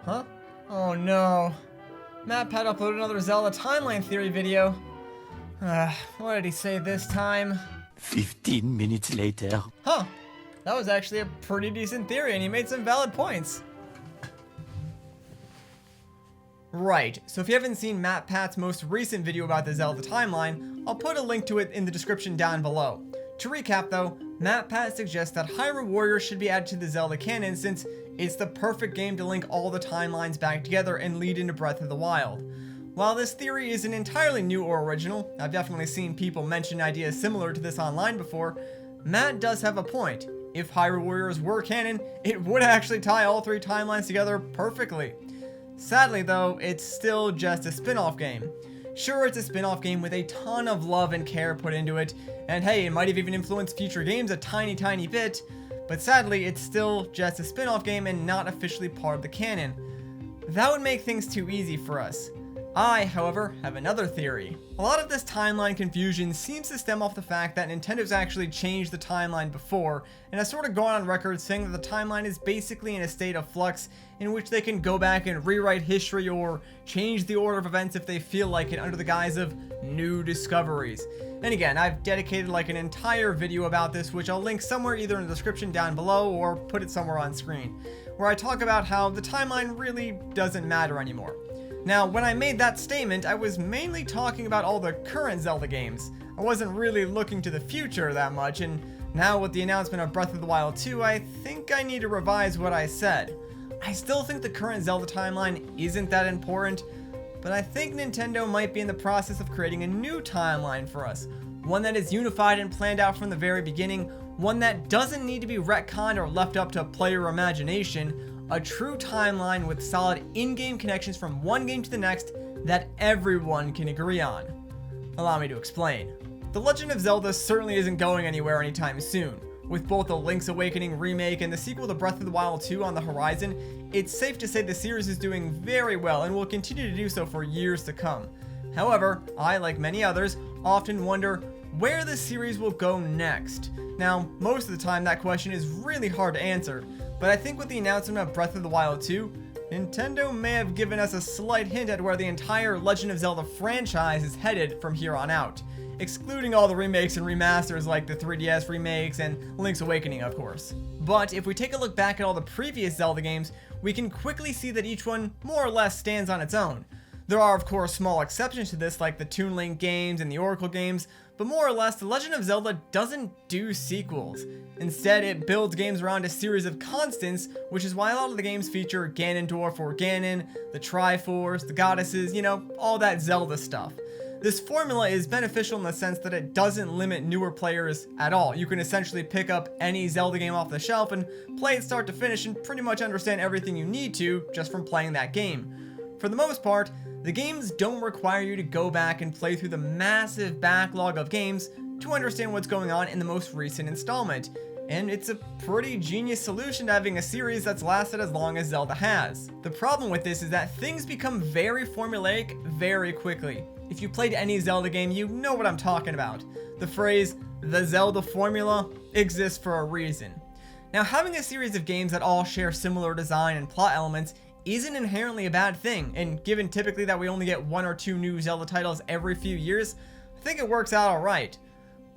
Huh? Oh no. MatPat uploaded another Zelda Timeline theory video. What did he say this time? 15 minutes later. Huh. That was actually a pretty decent theory and he made some valid points. Right, so if you haven't seen MatPat's most recent video about the Zelda Timeline, I'll put a link to it in the description down below. To recap though, MatPat suggests that Hyrule Warriors should be added to the Zelda canon since it's the perfect game to link all the timelines back together and lead into Breath of the Wild. While this theory isn't entirely new or original, I've definitely seen people mention ideas similar to this online before, Matt does have a point. If Hyrule Warriors were canon, it would actually tie all three timelines together perfectly. Sadly though, it's still just a spin-off game. Sure, it's a spin-off game with a ton of love and care put into it, and hey, it might have even influenced future games a tiny bit, but sadly, it's still just a spin-off game and not officially part of the canon. That would make things too easy for us. I, however, have another theory. A lot of this timeline confusion seems to stem off the fact that Nintendo's actually changed the timeline before, and has sort of gone on record saying that the timeline is basically in a state of flux in which they can go back and rewrite history or change the order of events if they feel like it under the guise of new discoveries. And again, I've dedicated like an entire video about this, which I'll link somewhere either in the description down below or put it somewhere on screen, where I talk about how the timeline really doesn't matter anymore. Now, when I made that statement, I was mainly talking about all the current Zelda games. I wasn't really looking to the future that much, and now with the announcement of Breath of the Wild 2, I think I need to revise what I said. I still think the current Zelda timeline isn't that important, but I think Nintendo might be in the process of creating a new timeline for us. One that is unified and planned out from the very beginning, one that doesn't need to be retconned or left up to player imagination, a true timeline with solid in-game connections from one game to the next that everyone can agree on. Allow me to explain. The Legend of Zelda certainly isn't going anywhere anytime soon. With both the Link's Awakening remake and the sequel to Breath of the Wild 2 on the horizon, it's safe to say the series is doing very well and will continue to do so for years to come. However, I, like many others, often wonder where the series will go next. Now, most of the time that question is really hard to answer, but I think with the announcement of Breath of the Wild 2, Nintendo may have given us a slight hint at where the entire Legend of Zelda franchise is headed from here on out, excluding all the remakes and remasters like the 3DS remakes and Link's Awakening, of course. But if we take a look back at all the previous Zelda games, we can quickly see that each one more or less stands on its own. There are of course small exceptions to this like the Toon Link games and the Oracle games, but more or less The Legend of Zelda doesn't do sequels. Instead, it builds games around a series of constants, which is why a lot of the games feature Ganondorf or Ganon, the Triforce, the goddesses, all that Zelda stuff. This formula is beneficial in the sense that it doesn't limit newer players at all. You can essentially pick up any Zelda game off the shelf and play it start to finish and pretty much understand everything you need to just from playing that game. For the most part, the games don't require you to go back and play through the massive backlog of games to understand what's going on in the most recent installment, and it's a pretty genius solution to having a series that's lasted as long as Zelda has. The problem with this is that things become very formulaic very quickly. If you played any Zelda game, you know what I'm talking about. The phrase, the Zelda Formula, exists for a reason. Now, having a series of games that all share similar design and plot elements isn't inherently a bad thing, and given typically that we only get 1 or 2 new Zelda titles every few years, I think it works out alright.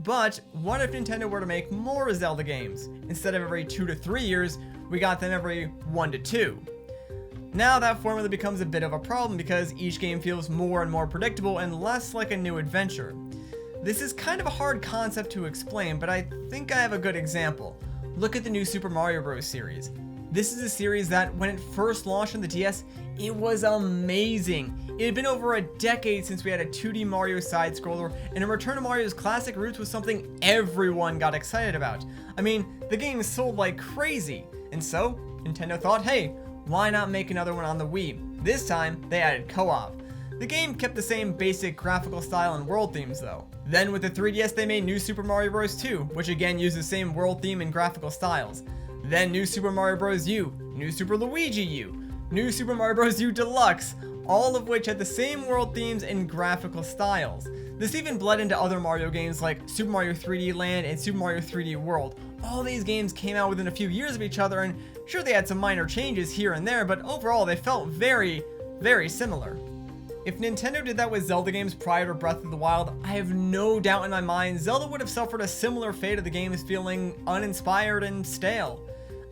But what if Nintendo were to make more Zelda games? Instead of every 2 to 3 years, we got them every 1 to 2. Now that formula becomes a bit of a problem because each game feels more and more predictable and less like a new adventure. This is kind of a hard concept to explain, but I think I have a good example. Look at the new Super Mario Bros. Series. This is a series that, when it first launched on the DS, it was amazing. It had been over a decade since we had a 2D Mario side-scroller, and a return to Mario's classic roots was something everyone got excited about. I mean, the game sold like crazy, and so Nintendo thought, hey, why not make another one on the Wii? This time, they added co-op. The game kept the same basic graphical style and world themes though. Then with the 3DS they made New Super Mario Bros. 2, which again used the same world theme and graphical styles. Then New Super Mario Bros. U, New Super Luigi U, New Super Mario Bros. U Deluxe, all of which had the same world themes and graphical styles. This even bled into other Mario games like Super Mario 3D Land and Super Mario 3D World. All these games came out within a few years of each other, and sure, they had some minor changes here and there, but overall they felt very, very similar. If Nintendo did that with Zelda games prior to Breath of the Wild, I have no doubt in my mind Zelda would have suffered a similar fate of the games feeling uninspired and stale.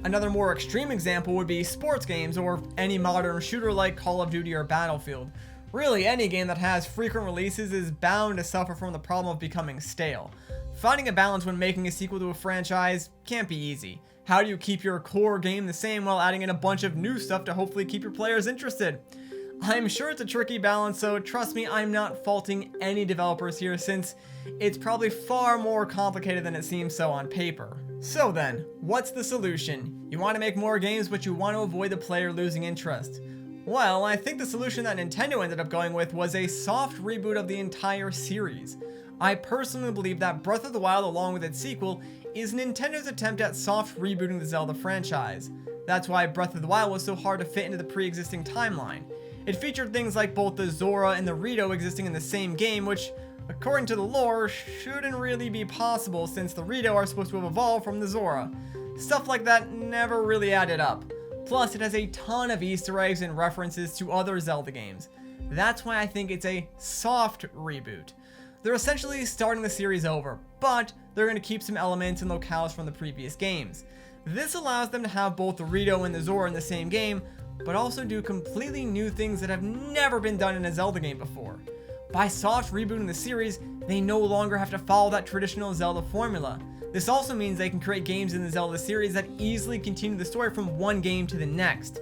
Another more extreme example would be sports games or any modern shooter like Call of Duty or Battlefield. Really, any game that has frequent releases is bound to suffer from the problem of becoming stale. Finding a balance when making a sequel to a franchise can't be easy. How do you keep your core game the same while adding in a bunch of new stuff to hopefully keep your players interested? I'm sure it's a tricky balance, so trust me, I'm not faulting any developers here since it's probably far more complicated than it seems so on paper. So then, what's the solution? You want to make more games, but you want to avoid the player losing interest. Well, I think the solution that Nintendo ended up going with was a soft reboot of the entire series. I personally believe that Breath of the Wild, along with its sequel, is Nintendo's attempt at soft rebooting the Zelda franchise. That's why Breath of the Wild was so hard to fit into the pre-existing timeline. It featured things like both the Zora and the Rito existing in the same game, which, according to the lore, shouldn't really be possible since the Rito are supposed to have evolved from the Zora. Stuff like that never really added up. Plus, it has a ton of Easter eggs and references to other Zelda games. That's why I think it's a soft reboot. They're essentially starting the series over, but they're going to keep some elements and locales from the previous games. This allows them to have both the Rito and the Zora in the same game, but also do completely new things that have never been done in a Zelda game before. By soft rebooting the series, they no longer have to follow that traditional Zelda formula. This also means they can create games in the Zelda series that easily continue the story from one game to the next.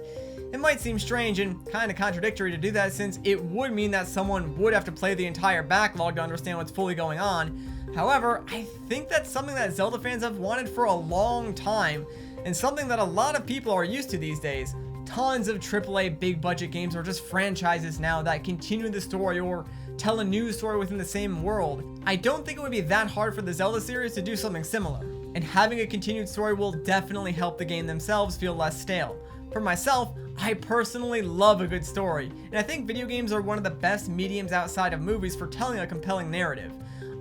It might seem strange and kind of contradictory to do that since it would mean that someone would have to play the entire backlog to understand what's fully going on. However, I think that's something that Zelda fans have wanted for a long time, and something that a lot of people are used to these days. Tons of AAA big budget games are just franchises now that continue the story or tell a new story within the same world. I don't think it would be that hard for the Zelda series to do something similar, and having a continued story will definitely help the game themselves feel less stale. For myself, I personally love a good story, and I think video games are one of the best mediums outside of movies for telling a compelling narrative.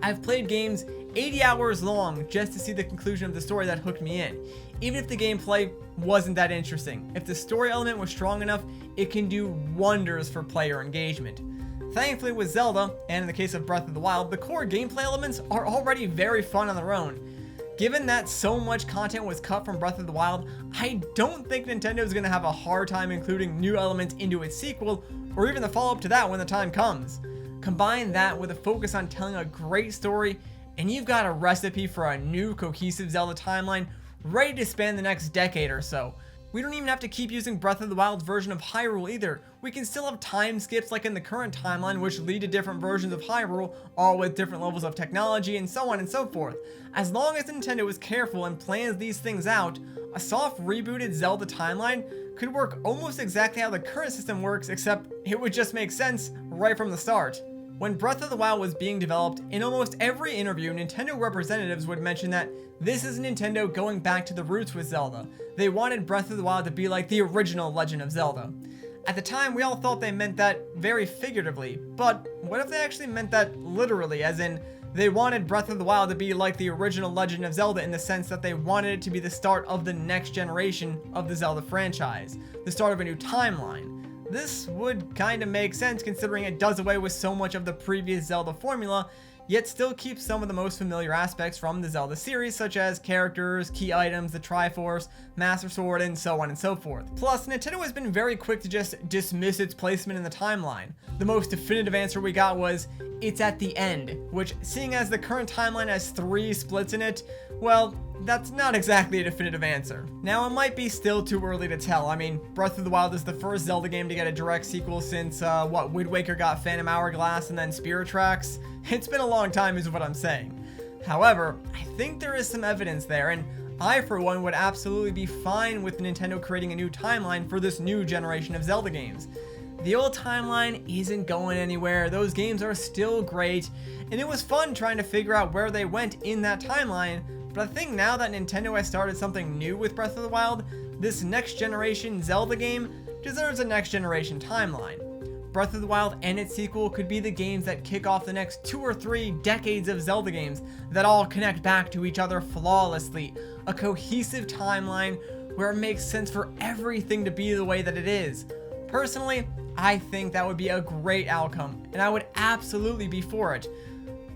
I've played games 80 hours long just to see the conclusion of the story that hooked me in, even if the gameplay wasn't that interesting. If the story element was strong enough, it can do wonders for player engagement. Thankfully with Zelda, and in the case of Breath of the Wild, the core gameplay elements are already very fun on their own. Given that so much content was cut from Breath of the Wild, I don't think Nintendo is going to have a hard time including new elements into its sequel, or even the follow-up to that when the time comes. Combine that with a focus on telling a great story, and you've got a recipe for a new cohesive Zelda timeline ready to span the next decade or so. We don't even have to keep using Breath of the Wild's version of Hyrule either. We can still have time skips like in the current timeline which lead to different versions of Hyrule, all with different levels of technology and so on and so forth. As long as Nintendo is careful and plans these things out, a soft rebooted Zelda timeline could work almost exactly how the current system works, except it would just make sense right from the start. When Breath of the Wild was being developed, in almost every interview, Nintendo representatives would mention that this is Nintendo going back to the roots with Zelda. They wanted Breath of the Wild to be like the original Legend of Zelda. At the time, we all thought they meant that very figuratively, but what if they actually meant that literally, as in, they wanted Breath of the Wild to be like the original Legend of Zelda in the sense that they wanted it to be the start of the next generation of the Zelda franchise, the start of a new timeline. This would kind of make sense considering it does away with so much of the previous Zelda formula, yet still keeps some of the most familiar aspects from the Zelda series, such as characters, key items, the Triforce, Master Sword, and so on and so forth. Plus, Nintendo has been very quick to just dismiss its placement in the timeline. The most definitive answer we got was, it's at the end, which, seeing as the current timeline has 3 splits in it, well, that's not exactly a definitive answer. Now, it might be still too early to tell. I mean, Breath of the Wild is the first Zelda game to get a direct sequel since, Wind Waker got Phantom Hourglass and then Spirit Tracks. It's been a long time is what I'm saying. However, I think there is some evidence there, and I, for one, would absolutely be fine with Nintendo creating a new timeline for this new generation of Zelda games. The old timeline isn't going anywhere, those games are still great, and it was fun trying to figure out where they went in that timeline, but I think now that Nintendo has started something new with Breath of the Wild, this next generation Zelda game deserves a next generation timeline. Breath of the Wild and its sequel could be the games that kick off the next 2 or 3 decades of Zelda games that all connect back to each other flawlessly. A cohesive timeline where it makes sense for everything to be the way that it is. Personally, I think that would be a great outcome, and I would absolutely be for it.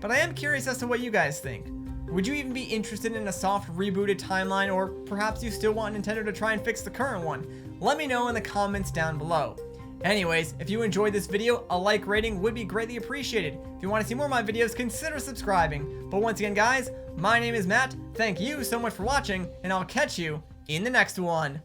But I am curious as to what you guys think. Would you even be interested in a soft rebooted timeline, or perhaps you still want Nintendo to try and fix the current one? Let me know in the comments down below. Anyways, if you enjoyed this video, a like rating would be greatly appreciated. If you want to see more of my videos, consider subscribing. But once again, guys, my name is Matt. Thank you so much for watching, and I'll catch you in the next one.